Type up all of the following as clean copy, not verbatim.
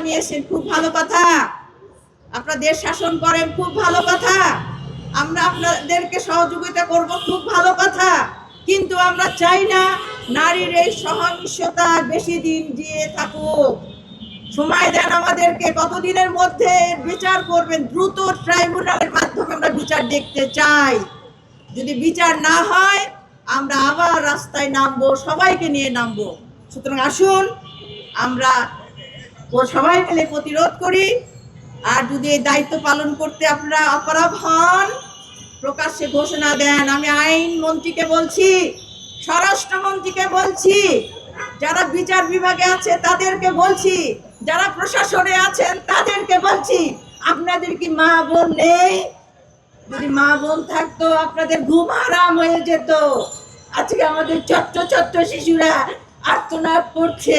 বানিয়েছেন, খুব ভালো কথা। আপনারা দেশ শাসন করেন, খুব ভালো কথা। আমরা আপনাদেরকে সহযোগিতা করব, খুব ভালো কথা। কিন্তু আমরা চাই না নারীর এই সহিংসতা বেশি দিন দিয়ে থাকুক। সময় দেন আমাদেরকে, কতদিনের মধ্যে বিচার করবেন। দ্রুত ট্রাইব্যুনালের মাধ্যমে আমরা বিচার দেখতে চাই। যদি বিচার না হয় আমরা আবার রাস্তায় নামবো, সবাইকে নিয়ে নামবো। সুতরাং আসুন আমরা সবাই মিলে প্রতিরোধ করি। আর যদি এই দায়িত্ব পালন করতে আপনারা অপারগ হন, প্রকাশ্যে ঘোষণা দেন। আমি আইন মন্ত্রীকে বলছি, স্বরাষ্ট্রমন্ত্রীকে বলছি, যারা বিচার বিভাগে আছে তাদেরকে বলছি, যারা প্রশাসনে আছেন তাদেরকে বলছি, আপনাদের কি মা বোন নেই? যদি মা বোন থাকতো আপনাদের ঘুম হারাম হয়ে যেত। আজকে আমাদের ছোট্ট ছোট্ট শিশুরা আর্তনাদ করছে।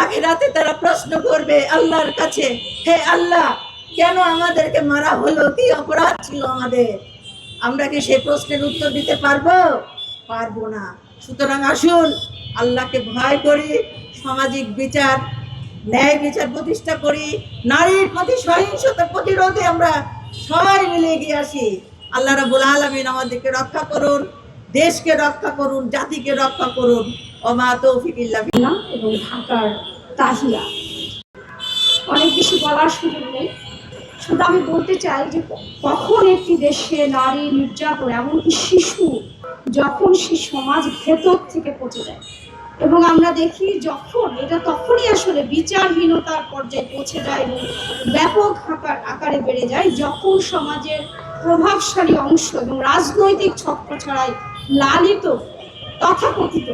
আখিরাতে তারা প্রশ্ন করবে আল্লাহর কাছে, হে আল্লাহ, কেন আমাদেরকে মারা হলো? কি অপরাধ ছিল আমাদের? আমরা কি সেই প্রশ্নের উত্তর দিতে পারবো? পারবো না। সুতরাং আসুন আল্লাহকে ভয় করি, সামাজিক বিচার, ন্যায় বিচার প্রতিষ্ঠা করি। নারীর প্রতি সহিংসতা প্রতিরোধে আমরা সবাই মিলে এগিয়ে আসি। আল্লাহ রাব্বুল আলামিন আমাদেরকে রক্ষা করুন, দেশকে রক্ষা করুন, জাতিকে রক্ষা করুন। ওমা তৌফিক ইল্লা বিল্লাহ। এবং ঢাকার তাহিয়া অনেক বেশি বলার সুযোগ নেই। শুধু আমি বলতে চাই যে কখন একটি দেশে নারী নির্যাতন, এমনকি শিশু, যখন সে সমাজ ভেতর থেকে পচে যায়। এবং আমরা দেখি যখন এটা তখনই আসলে বিচারহীনতার পর্যায়ে পৌঁছে যায় এবং ব্যাপক আকারে বেড়ে যায়, যখন সমাজের প্রভাবশালী অংশ এবং রাজনৈতিক ছত্রছাড়ায় লালিত তথাকথিত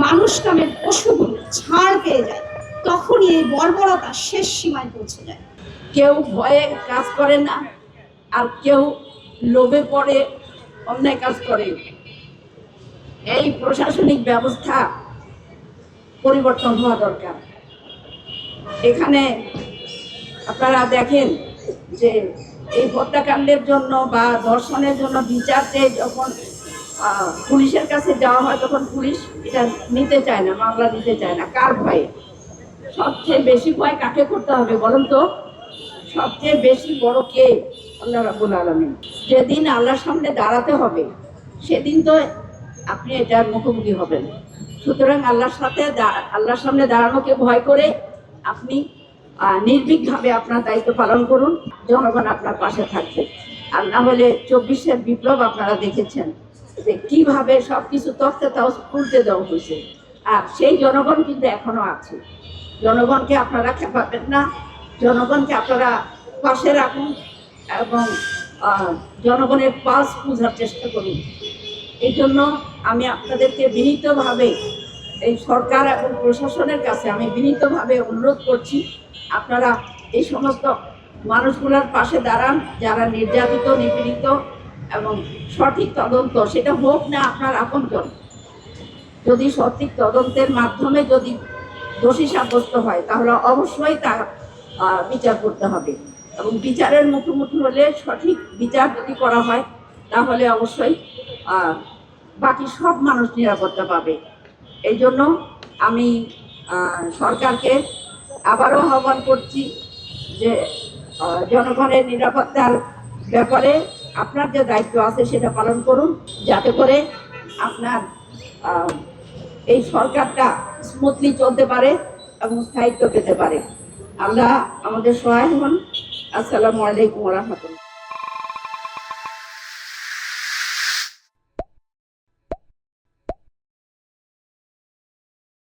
মানুষ নামের পশুগুলো ছাড় পেয়ে যায়। তখনই এই বর্বরতা শেষ সীমায় পৌঁছে যায়। কেউ ভয়ে কাজ করে না, আর কেউ লোভে পড়ে অন্যায় কাজ করে। এই প্রশাসনিক ব্যবস্থা পরিবর্তন হওয়া দরকার। এখানে আপনারা দেখেন যে এই হত্যাকাণ্ডের জন্য বা ধর্ষণের জন্য বিচার চেয়ে যখন পুলিশের কাছে যাওয়া হয়, তখন পুলিশ এটা নিতে চায় না, মামলা নিতে চায় না। কার ভয়ে? সবচেয়ে বেশি ভয় কাকে করতে হবে বলুন তো? সবচেয়ে বেশি বড় কে? আল্লাহ রাব্বুল আলামিন। যেদিন আল্লাহর সামনে দাঁড়াতে হবে সেদিন তো আপনি এটার মুখোমুখি হবেন। সুতরাং আল্লাহর সামনে দাঁড়ানোকে ভয় করে আপনি নির্ভীকভাবে আপনার দায়িত্ব পালন করুন। জনগণ আপনার পাশে থাকবে। আর না হলে 24-এর বিপ্লব আপনারা দেখেছেন যে কিভাবে সবকিছু তখতে তাও উল্টে দেওয়া হয়েছে। আর সেই জনগণ কিন্তু এখনো আছে। জনগণকে আপনারা খেপাবেন না, জনগণকে আপনারা পাশে রাখুন এবং জনগণের পালস বোঝার চেষ্টা করুন। এই জন্য আমি আপনাদেরকে বিনীতভাবে, এই সরকার এবং প্রশাসনের কাছে আমি বিনীতভাবে অনুরোধ করছি, আপনারা এই সমস্ত মানুষগুলোর পাশে দাঁড়ান যারা নির্যাতিত, নিপীড়িত, এবং সঠিক তদন্ত সেটা হোক না আপনার আপনজন। যদি সঠিক তদন্তের মাধ্যমে যদি দোষী সাব্যস্ত হয় তাহলে অবশ্যই তার বিচার করতে হবে, এবং বিচারের মুখোমুখি হলে সঠিক বিচার যদি করা হয় তাহলে অবশ্যই বাকি সব মানুষ নিরাপত্তা পাবে। এই জন্য আমি সরকারকে আবারও আহ্বান করছি যে জনগণের নিরাপত্তার ব্যাপারে আপনার যে দায়িত্ব আছে সেটা পালন করুন, যাতে করে আপনার এই সরকারটা স্মুথলি চলতে পারে এবং স্থায়িত্ব পেতে পারে। আল্লাহ আমাদের সহায় হন। আসসালামু আলাইকুম ওয়া রাহমাতুল্লাহ।